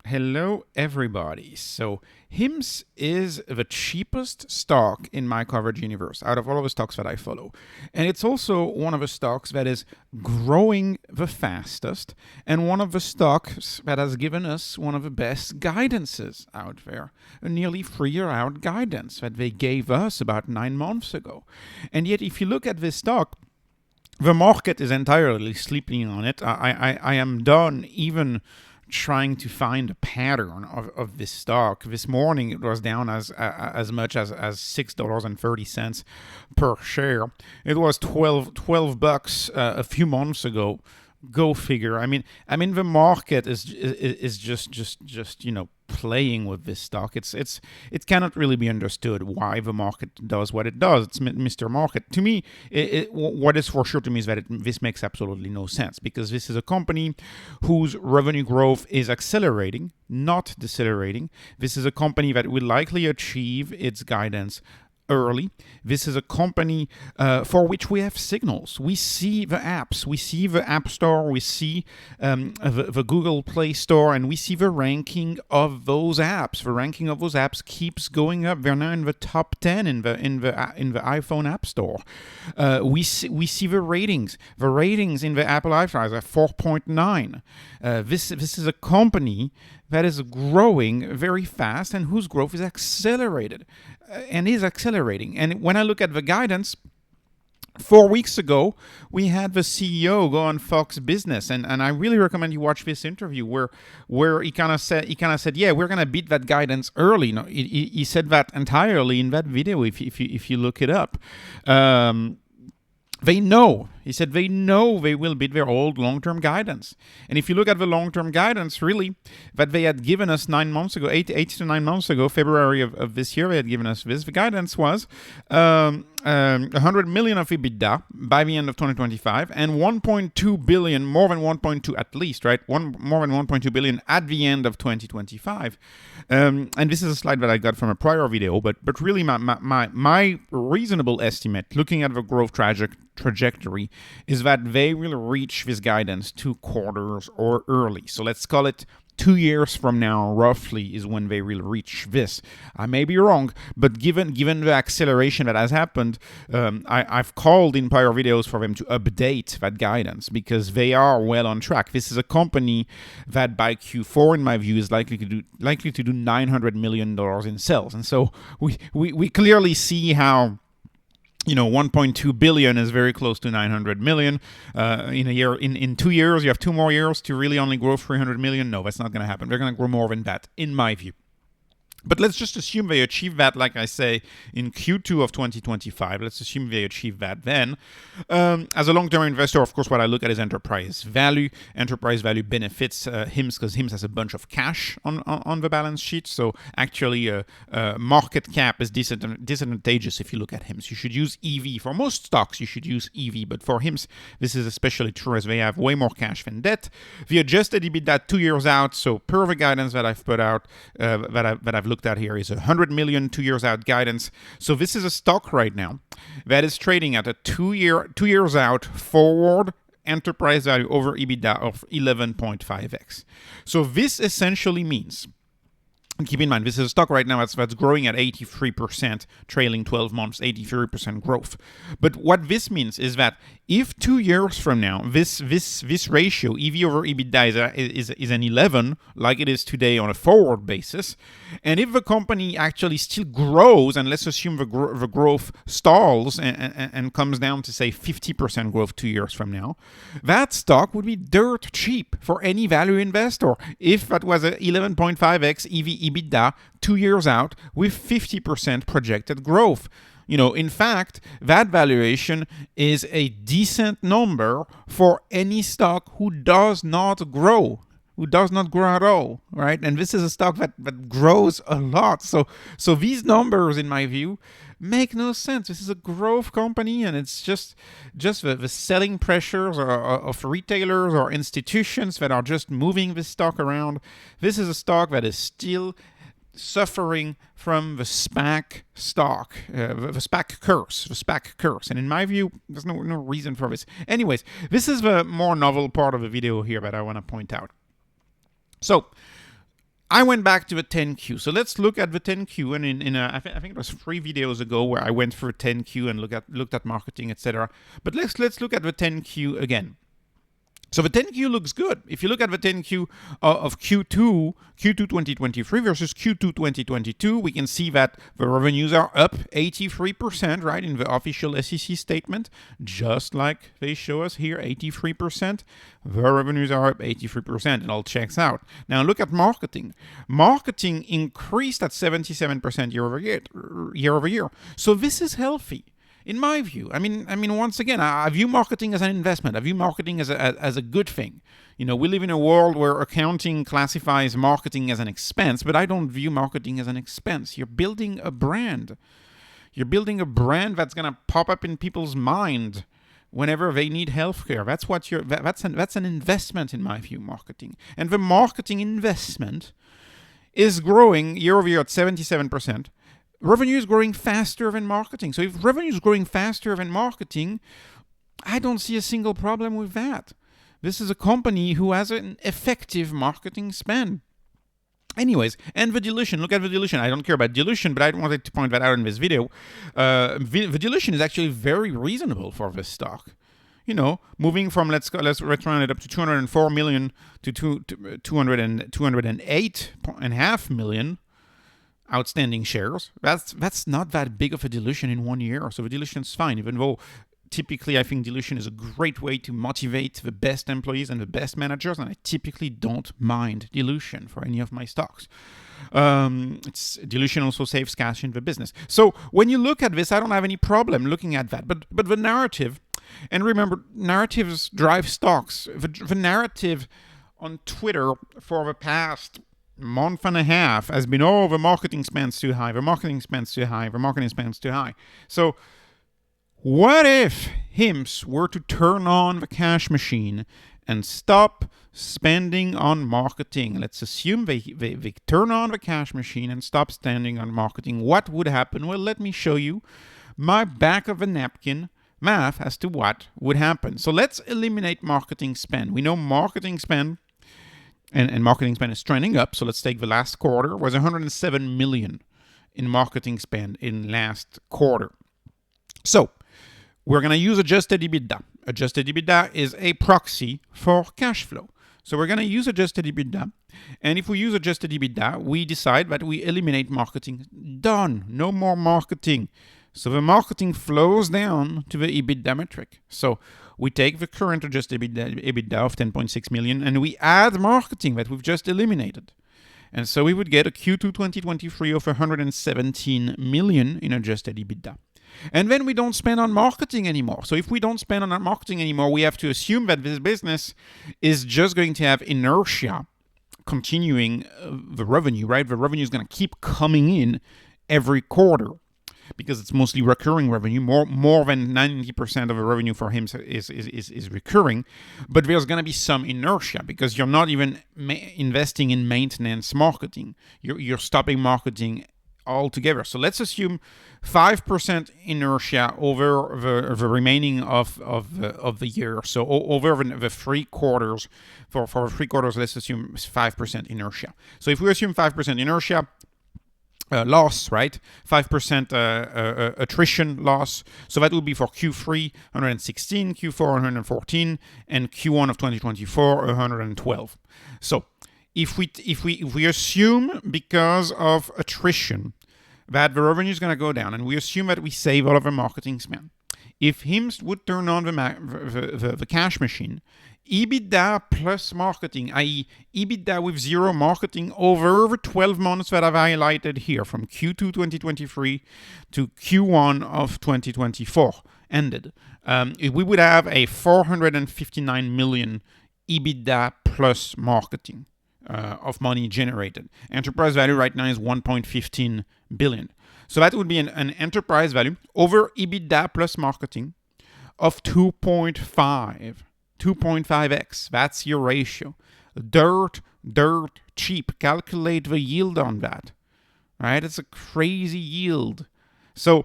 Hello, everybody. So, HIMS is the cheapest stock in my coverage universe out of all of the stocks that I follow. And it's also one of the stocks that is growing the fastest and one of the stocks that has given us one of the best guidances out there. A nearly 3-year out guidance that they gave us about 9 months ago. And yet, if you look at this stock, the market is entirely sleeping on it. I am done even trying to find a pattern of this stock. This morning it was down as much as $6.30 per share. It was 12 bucks a few months ago. Go figure. I mean the market is just playing with this stock. It cannot really be understood why the market does what it does. It's Mr. Market. To me, what is for sure to me is that this makes absolutely no sense, because this is a company whose revenue growth is accelerating, not decelerating. This is a company that will likely achieve its guidance early. This is a company for which we have signals. We see the apps, we see the App Store, we see the Google Play Store, and we see the ranking of those apps. The ranking of those apps keeps going up. They're now in the top 10 in the iPhone App Store. We see the ratings. The ratings in the Apple iPhone are 4.9. This is a company that is growing very fast and whose growth is accelerated and is accelerating. And when I look at the guidance, 4 weeks ago, we had the CEO go on Fox Business, and I really recommend you watch this interview where he kind of said, yeah, we're gonna beat that guidance early. No, he said that entirely in that video. If you look it up. They know they will beat their old long-term guidance. And if you look at the long-term guidance, really, that they had given us 9 months ago, 8 to 9 months ago, February of this year, they had given us this. The guidance was 100 million of EBITDA by the end of 2025 and 1.2 billion, more than 1.2 at least, right? More than 1.2 billion at the end of 2025. And this is a slide that I got from a prior video, but really my reasonable estimate, looking at the growth trajectory, is that they will reach this guidance 2 quarters or early. So let's call it 2 years from now, roughly, is when they will reach this. I may be wrong, but given the acceleration that has happened, I've called in prior videos for them to update that guidance, because they are well on track. This is a company that by Q4, in my view, is likely to do $900 million in sales. And so we clearly see how 1.2 billion is very close to 900 million in a year. In 2 years, you have 2 more years to really only grow 300 million. No, that's not going to happen. They're going to grow more than that, in my view. But let's just assume they achieve that, like I say, in Q2 of 2025. Let's assume they achieve that then. As a long-term investor, of course, what I look at is enterprise value. Enterprise value benefits HIMS because HIMS has a bunch of cash on the balance sheet. So actually, market cap is disadvantageous if you look at HIMS. You should use EV. For most stocks, you should use EV. But for HIMS, this is especially true as they have way more cash than debt. The adjusted EBITDA 2 years out, so per the guidance that I've put out, that I've looked at here, is 100 million 2 years out guidance. So this is a stock right now that is trading at a 2 years out forward enterprise value over EBITDA of 11.5x. So this essentially means, and keep in mind, this is a stock right now that's growing at 83%, trailing 12 months, 83% growth. But what this means is that if 2 years from now, this ratio, EV over EBITDA, is an 11, like it is today on a forward basis, and if the company actually still grows, and let's assume the growth stalls and comes down to, say, 50% growth 2 years from now, that stock would be dirt cheap for any value investor if that was a 11.5x EV/EBITDA 2 years out with 50% projected growth. In fact, that valuation is a decent number for any stock who does not grow at all, right? And this is a stock that grows a lot. So these numbers, in my view, make no sense. This is a growth company, and it's just the selling pressures of retailers or institutions that are just moving this stock around. This is a stock that is still suffering from the SPAC stock, the SPAC curse. And in my view, there's no reason for this. Anyways, this is the more novel part of the video here that I want to point out. So I went back to the 10Q. So let's look at the 10Q. And I think it was 3 videos ago where I went through 10Q and looked at marketing, etc. But let's look at the 10Q again. So the 10Q looks good. If you look at the 10Q of Q2 2023 versus Q2 2022, we can see that the revenues are up 83%, right, in the official SEC statement, just like they show us here, 83%. The revenues are up 83%. It all checks out. Now look at marketing. Marketing increased at 77% year over year. So this is healthy. In my view, I mean, once again, I view marketing as an investment. I view marketing as a good thing. We live in a world where accounting classifies marketing as an expense, but I don't view marketing as an expense. You're building a brand. You're building a brand that's gonna pop up in people's mind whenever they need healthcare. That's an investment in my view, marketing. And the marketing investment is growing year over year at 77%. Revenue is growing faster than marketing. So if revenue is growing faster than marketing, I don't see a single problem with that. This is a company who has an effective marketing spend. Anyways, and the dilution. Look at the dilution. I don't care about dilution, but I wanted to point that out in this video. The dilution is actually very reasonable for this stock. Moving from let's round it up to 204 million to 208.5 million. Outstanding shares. That's not that big of a dilution in 1 year. So the dilution is fine, even though typically I think dilution is a great way to motivate the best employees and the best managers, and I typically don't mind dilution for any of my stocks. Dilution also saves cash in the business. So when you look at this, I don't have any problem looking at that. But the narrative, and remember, narratives drive stocks. The narrative on Twitter for the past month and a half has been, the marketing spend's too high, the marketing spend's too high, the marketing spend's too high. So what if HIMS were to turn on the cash machine and stop spending on marketing? Let's assume they turn on the cash machine and stop spending on marketing. What would happen? Well, let me show you my back of a napkin math as to what would happen. So let's eliminate marketing spend. We know marketing spend and marketing spend is trending up. So let's take the last quarter. It was 107 million in marketing spend in last quarter. So we're going to use adjusted EBITDA. Adjusted EBITDA is a proxy for cash flow. So we're going to use adjusted EBITDA. And if we use adjusted EBITDA, we decide that we eliminate marketing. Done. No more marketing. So the marketing flows down to the EBITDA metric. So we take the current adjusted EBITDA of 10.6 million and we add marketing that we've just eliminated. And so we would get a Q2 2023 of 117 million in adjusted EBITDA. And then we don't spend on marketing anymore. So if we don't spend on marketing anymore, we have to assume that this business is just going to have inertia continuing the revenue, right? The revenue is going to keep coming in every quarter, because it's mostly recurring revenue. More than 90% of the revenue for him is recurring. But there's going to be some inertia because you're not even investing in maintenance marketing. You're stopping marketing altogether. So let's assume 5% inertia over the remaining of the year. So over the 3 quarters, for 3 quarters, let's assume 5% inertia. So if we assume 5% inertia, loss, right? 5% attrition loss. So that will be for Q3, 116, Q4, 114, and Q1 of 2024, 112. So if we assume because of attrition that the revenue is going to go down, and we assume that we save all of our marketing spend, if HIMS would turn on the cash machine, EBITDA plus marketing, i.e. EBITDA with zero marketing over the 12 months that I've highlighted here, from Q2 2023 to Q1 of 2024 ended, we would have a 459 million EBITDA plus marketing of money generated. Enterprise value right now is 1.15 billion. So that would be an enterprise value over EBITDA plus marketing of 2.5x. That's your ratio. Dirt cheap. Calculate the yield on that. Right? It's a crazy yield. So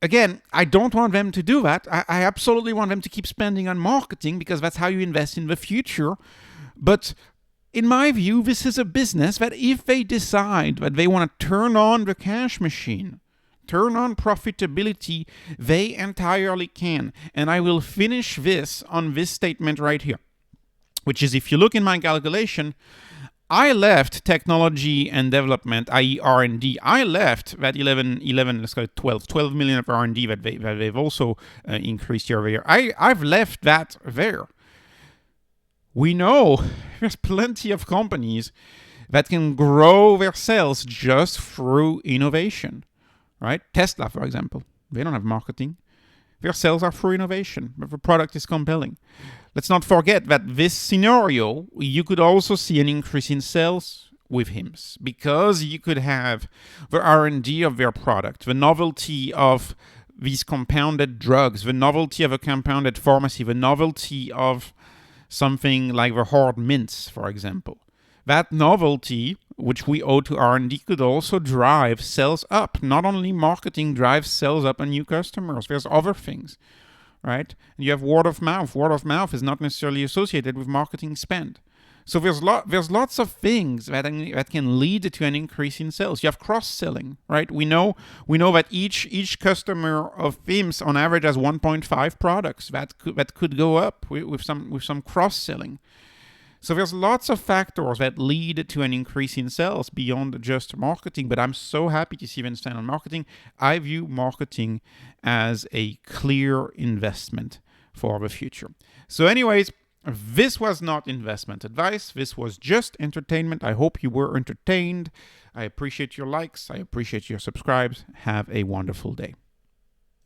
again, I don't want them to do that. I absolutely want them to keep spending on marketing because that's how you invest in the future. But in my view, this is a business that if they decide that they want to turn on the cash machine, turn on profitability, they entirely can. And I will finish this on this statement right here, which is, if you look in my calculation, I left technology and development, i.e. R&D. I left that 11, let's call it 12 million of R&D that they've also increased year over year. I've left that there. We know there's plenty of companies that can grow their sales just through innovation, right? Tesla, for example, they don't have marketing. Their sales are through innovation, but the product is compelling. Let's not forget that this scenario, you could also see an increase in sales with HIMSS, because you could have the R&D of their product, the novelty of these compounded drugs, the novelty of a compounded pharmacy, the novelty of something like the hard mints, for example. That novelty, which we owe to R&D, could also drive sales up. Not only marketing drives sales up and new customers, there's other things, right? And you have word of mouth. Word of mouth is not necessarily associated with marketing spend. So there's lots of things that can lead to an increase in sales. You have cross-selling, right? We know that each customer of HIMSS on average has 1.5 products that could go up with some cross-selling. So there's lots of factors that lead to an increase in sales beyond just marketing, but I'm so happy to see them stand on marketing. I view marketing as a clear investment for the future. So anyways, this was not investment advice. This was just entertainment. I hope you were entertained. I appreciate your likes. I appreciate your subscribes. Have a wonderful day.